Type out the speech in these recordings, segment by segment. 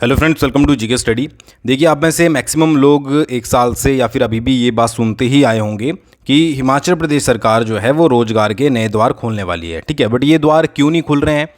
Hello friends, welcome to GK study. देखिए, आप में से मैक्सिमम लोग एक साल से या फिर अभी भी ये बात सुनते ही आए होंगे कि हिमाचल प्रदेश सरकार जो है वो रोज़गार के नए द्वार खोलने वाली है। ठीक है, बट ये द्वार क्यों नहीं खुल रहे हैं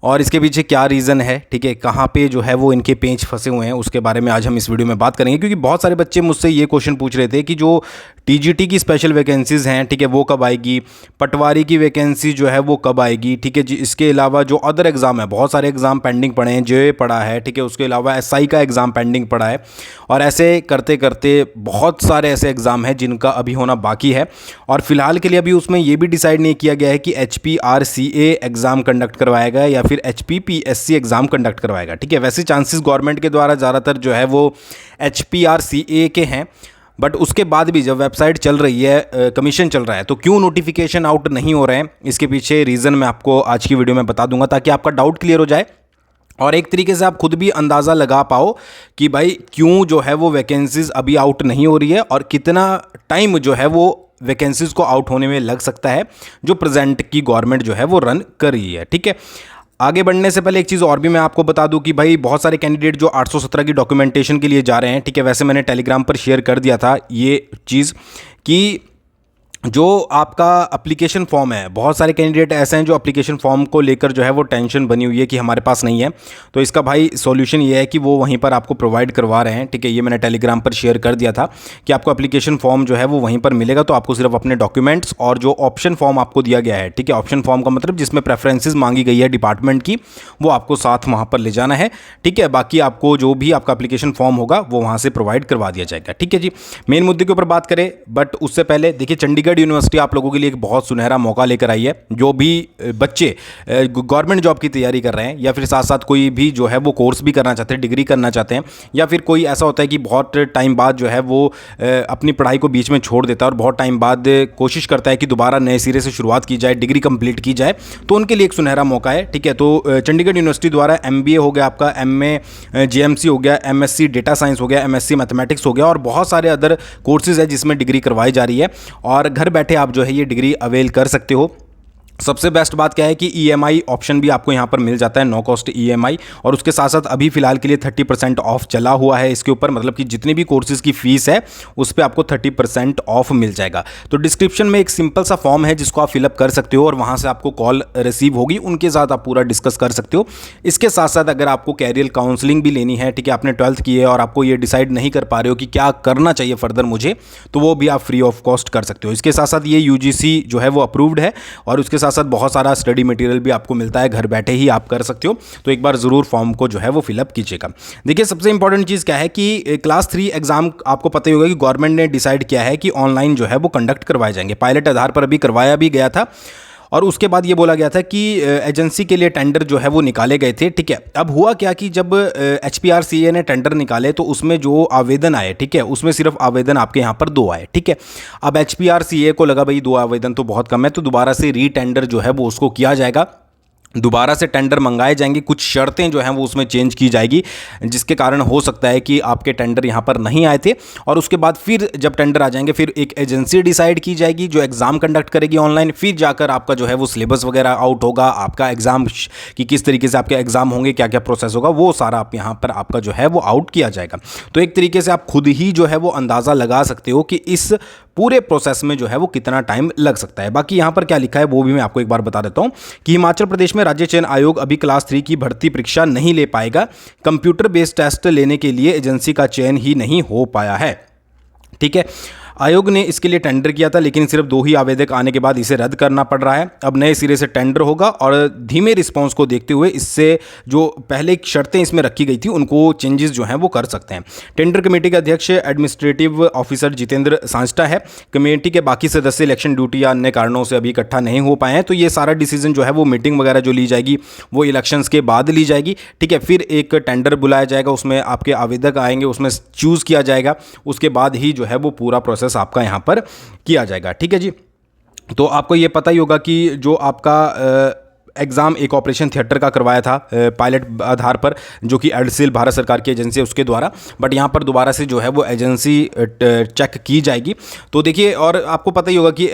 और इसके पीछे क्या रीज़न है, ठीक है, कहाँ पे जो है वो इनके पेंच फंसे हुए हैं, उसके बारे में आज हम इस वीडियो में बात करेंगे। क्योंकि बहुत सारे बच्चे मुझसे ये क्वेश्चन पूछ रहे थे कि जो टीजीटी की स्पेशल वैकेंसीज़ हैं, ठीक है, वो कब आएगी, पटवारी की वैकेंसी जो है वो कब आएगी, ठीक है जी। इसके अलावा जो अदर एग्ज़ाम है, बहुत सारे एग्ज़ाम पेंडिंग पड़े हैं, जे पड़ा है, ठीक है, उसके अलावा एसआई का एग्ज़ाम पेंडिंग पड़ा है और ऐसे करते करते बहुत सारे ऐसे एग्ज़ाम हैं जिनका अभी होना बाकी है। और फिलहाल के लिए अभी उसमें ये भी डिसाइड नहीं किया गया है कि HPRCA एग्ज़ाम कंडक्ट करवाएगा या फिर HPPSC एग्ज़ाम कंडक्ट करवाएगा। ठीक है, वैसे चांसेस गवर्नमेंट के द्वारा ज़्यादातर जो है वो HPRCA के हैं, बट उसके बाद भी जब वेबसाइट चल रही है, कमीशन चल रहा है, तो क्यों नोटिफिकेशन आउट नहीं हो रहे हैं, इसके पीछे रीज़न मैं आपको आज की वीडियो में बता दूंगा ताकि आपका डाउट क्लियर हो जाए और एक तरीके से आप खुद भी अंदाज़ा लगा पाओ कि भाई क्यों जो है वो वैकेंसीज़ अभी आउट नहीं हो रही है और कितना टाइम जो है वो वैकेंसीज़ को आउट होने में लग सकता है जो प्रेजेंट की गवर्नमेंट जो है वो रन कर रही है। ठीक है, आगे बढ़ने से पहले एक चीज़ और भी मैं आपको बता दूं कि भाई बहुत सारे कैंडिडेट जो 817 की डॉक्यूमेंटेशन के लिए जा रहे हैं, ठीक है, वैसे मैंने टेलीग्राम पर शेयर कर दिया था ये चीज़ कि जो आपका एप्लीकेशन फॉर्म है, बहुत सारे कैंडिडेट ऐसे हैं जो एप्लीकेशन फॉर्म को लेकर जो है वो टेंशन बनी हुई है कि हमारे पास नहीं है। तो इसका भाई सॉल्यूशन ये है कि वो वहीं पर आपको प्रोवाइड करवा रहे हैं। ठीक है, ये मैंने टेलीग्राम पर शेयर कर दिया था कि आपको एप्लीकेशन फॉर्म जो है वो वहीं पर मिलेगा। तो आपको सिर्फ अपने डॉक्यूमेंट्स और जो ऑप्शन फॉर्म आपको दिया गया है, ठीक है, ऑप्शन फॉर्म का मतलब जिसमें प्रेफरेंसेज मांगी गई है डिपार्टमेंट की, वो आपको साथ वहाँ पर ले जाना है। ठीक है, बाकी आपको जो भी आपका एप्लीकेशन फॉर्म होगा वो वहाँ से प्रोवाइड करवा दिया जाएगा। ठीक है जी, मेन मुद्दे के ऊपर बात करें, बट उससे पहले देखिए चंडीगढ़ यूनिवर्सिटी आप लोगों के लिए एक बहुत सुनहरा मौका लेकर आई है। जो भी बच्चे गवर्नमेंट जॉब की तैयारी कर रहे हैं या फिर साथ साथ कोई भी जो है वो कोर्स भी करना चाहते हैं, डिग्री करना चाहते हैं, या फिर कोई ऐसा होता है कि बहुत टाइम बाद जो है वो अपनी पढ़ाई को बीच में छोड़ देता है और बहुत टाइम बाद कोशिश करता है कि दोबारा नए सिरे से शुरुआत की जाए, डिग्री कंप्लीट की जाए, तो उनके लिए एक सुनहरा मौका है। ठीक है, तो चंडीगढ़ यूनिवर्सिटी द्वारा MBA हो गया, आपका MA JMC हो गया, MSc डेटा साइंस हो गया, MSc मैथमेटिक्स हो गया और बहुत सारे अदर कोर्सेज है जिसमें डिग्री करवाई जा रही है और घर बैठे आप जो है ये डिग्री अवेल कर सकते हो। सबसे बेस्ट बात क्या है कि EMI ऑप्शन भी आपको यहाँ पर मिल जाता है, नो कॉस्ट EMI, और उसके साथ साथ अभी फिलहाल के लिए 30% ऑफ चला हुआ है इसके ऊपर, मतलब कि जितनी भी कोर्सेज़ की फ़ीस है उस पर आपको 30% ऑफ मिल जाएगा। तो डिस्क्रिप्शन में एक सिंपल सा फॉर्म है जिसको आप फिलअप कर सकते हो और वहाँ से आपको कॉल रिसीव होगी, उनके साथ आप पूरा डिस्कस कर सकते हो। इसके साथ साथ अगर आपको कैरियर काउंसलिंग भी लेनी है, ठीक है, आपने 12th की है और आपको ये डिसाइड नहीं कर पा रहे हो कि क्या करना चाहिए फर्दर मुझे, तो वो भी आप फ्री ऑफ कॉस्ट कर सकते हो। इसके साथ साथ ये UGC जो है वो अप्रूव्ड है और उसके साथ साथ बहुत सारा स्टडी मटेरियल भी आपको मिलता है, घर बैठे ही आप कर सकते हो। तो एक बार ज़रूर फॉर्म को जो है वो फिलअप कीजिएगा। देखिए, सबसे इंपॉर्टेंट चीज़ क्या है कि क्लास 3 एग्जाम आपको पता ही होगा कि गवर्नमेंट ने डिसाइड किया है कि ऑनलाइन जो है वो कंडक्ट करवाए जाएंगे। पायलट आधार पर अभी करवाया भी गया था और उसके बाद ये बोला गया था कि एजेंसी के लिए टेंडर जो है वो निकाले गए थे। ठीक है, अब हुआ क्या कि जब HPRCA ने टेंडर निकाले तो उसमें जो आवेदन आए, ठीक है, उसमें सिर्फ आवेदन आपके यहाँ पर 2 आए। ठीक है, अब HPRCA को लगा भाई 2 आवेदन तो बहुत कम है, तो दोबारा से रीटेंडर जो है वो उसको किया जाएगा, दोबारा से टेंडर मंगाए जाएंगे, कुछ शर्तें जो हैं वो उसमें चेंज की जाएगी, जिसके कारण हो सकता है कि आपके टेंडर यहाँ पर नहीं आए थे। और उसके बाद फिर जब टेंडर आ जाएंगे फिर एक एजेंसी डिसाइड की जाएगी जो एग्ज़ाम कंडक्ट करेगी ऑनलाइन, फिर जाकर आपका जो है वो सिलेबस वगैरह आउट होगा, आपका एग्ज़ाम कि किस तरीके से आपके एग्ज़ाम होंगे, क्या क्या प्रोसेस होगा, वो सारा आप यहाँ पर आपका जो है वो आउट किया जाएगा। तो एक तरीके से आप खुद ही जो है वो अंदाज़ा लगा सकते हो कि इस पूरे प्रोसेस में जो है वो कितना टाइम लग सकता है। बाकी यहाँ पर क्या लिखा है वो भी मैं आपको एक बार बता देता हूँ कि हिमाचल प्रदेश में राज्य चयन आयोग अभी क्लास 3 की भर्ती परीक्षा नहीं ले पाएगा। कंप्यूटर बेस्ड टेस्ट लेने के लिए एजेंसी का चयन ही नहीं हो पाया है। ठीक है, आयोग ने इसके लिए टेंडर किया था लेकिन सिर्फ 2 ही आवेदक आने के बाद इसे रद्द करना पड़ रहा है। अब नए सिरे से टेंडर होगा और धीमे रिस्पांस को देखते हुए इससे जो पहले शर्तें इसमें रखी गई थी उनको चेंजेस जो हैं वो कर सकते हैं। टेंडर कमेटी के अध्यक्ष एडमिनिस्ट्रेटिव ऑफिसर जितेंद्र सांस्टा है। कमेटी के बाकी सदस्य इलेक्शन ड्यूटी या अन्य कारणों से अभी इकट्ठा नहीं हो पाए हैं, तो ये सारा डिसीजन जो है वो मीटिंग वगैरह जो ली जाएगी वो इलेक्शंस के बाद ली जाएगी। ठीक है, फिर एक टेंडर बुलाया जाएगा, उसमें आपके आवेदक आएंगे, उसमें चूज़ किया जाएगा, उसके बाद ही जो है वो पूरा प्रोसेस आपका यहां पर किया जाएगा। ठीक है जी, तो आपको ये पता ही होगा कि जो आपका एग्ज़ाम एक ऑपरेशन थिएटर का करवाया था पायलट आधार पर, जो कि एडसिल भारत सरकार की एजेंसी है उसके द्वारा, बट यहाँ पर दोबारा से जो है वो एजेंसी चेक की जाएगी। तो देखिए, और आपको पता ही होगा कि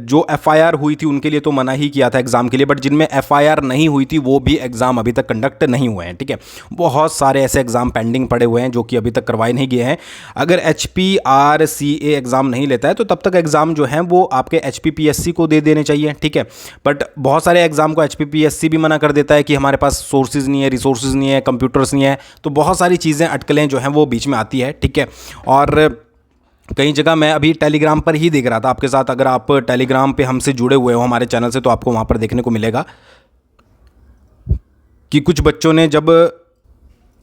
जो एफआईआर हुई थी उनके लिए तो मना ही किया था एग्ज़ाम के लिए, बट जिनमें एफआईआर नहीं हुई थी वो भी एग्ज़ाम अभी तक कंडक्ट नहीं हुए हैं। ठीक है, बहुत सारे ऐसे एग्ज़ाम पेंडिंग पड़े हुए हैं जो कि अभी तक करवाए नहीं गए हैं। अगर HPRCA एग्ज़ाम नहीं लेता है तो तब तक एग्ज़ाम जो है वो आपके HPPSC को दे देने चाहिए। ठीक है, बट बहुत सारे एग्ज़ाम को HPPSC भी मना कर देता है कि हमारे पास सोर्सेज नहीं है, रिसोर्सेज नहीं है, कंप्यूटर्स नहीं है, तो बहुत सारी चीज़ें अटकलें जो हैं वो बीच में आती है। ठीक है, और कई जगह मैं अभी टेलीग्राम पर ही देख रहा था आपके साथ, अगर आप टेलीग्राम पे हमसे जुड़े हुए हो हमारे चैनल से, तो आपको वहाँ पर देखने को मिलेगा कि कुछ बच्चों ने जब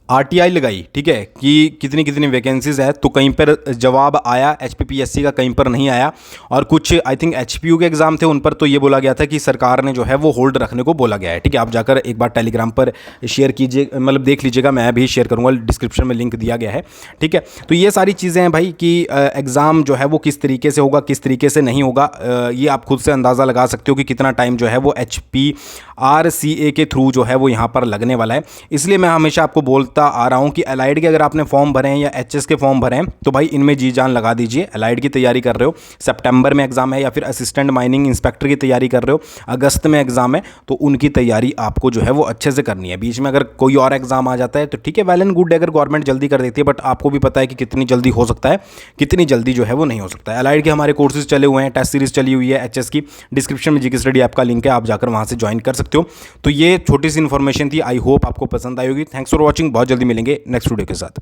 RTI लगाई, ठीक है, कि कितनी कितनी वैकेंसीज है, तो कहीं पर जवाब आया HPPSC का, कहीं पर नहीं आया। और कुछ आई थिंक HPU के एग्ज़ाम थे, उन पर तो ये बोला गया था कि सरकार ने जो है वो होल्ड रखने को बोला गया है। ठीक है, आप जाकर एक बार टेलीग्राम पर शेयर कीजिए, मतलब देख लीजिएगा, मैं भी शेयर करूँगा, डिस्क्रिप्शन में लिंक दिया गया है। ठीक है, तो ये सारी चीज़ें हैं भाई कि एग्ज़ाम जो है वो किस तरीके से होगा, किस तरीके से नहीं होगा, ये आप खुद से अंदाज़ा लगा सकते हो कि कितना टाइम जो है वो HPRCA के थ्रू जो है वो यहाँ पर लगने वाला है। इसलिए मैं हमेशा आपको बोलता आ रहा हूं कि एलाइड के अगर आपने फॉर्म भरे हैं या HS के फॉर्म भरे हैं तो भाई इनमें जी जान लगा दीजिए। एलाइड की तैयारी कर रहे हो, सितंबर में एग्जाम है, या फिर असिस्टेंट माइनिंग इंस्पेक्टर की तैयारी कर रहे हो, अगस्त में एग्जाम है, तो उनकी तैयारी आपको जो है वो अच्छे से करनी है। बीच में अगर कोई और एग्जाम आ जाता है तो ठीक है, वेल एंड गुड, अगर गवर्नमेंट जल्दी कर देती है, बट आपको भी पता है कि कितनी जल्दी हो सकता है, कितनी जल्दी जो है वो नहीं हो सकता है। एलाइड के हमारे कोर्सेज चले हुए हैं, टेस्ट सीरीज चली हुई है HS की, डिस्क्रिप्शन में जीके स्टडी ऐप का लिंक है, आप जाकर वहाँ से ज्वाइन कर सकते हो। तो ये छोटी सी इन्फॉर्मेशन थी, आई होप आपको पसंद आई होगी। थैंक्स फॉर वॉचिंग, बहुत जल्दी मिलेंगे नेक्स्ट वीडियो के साथ।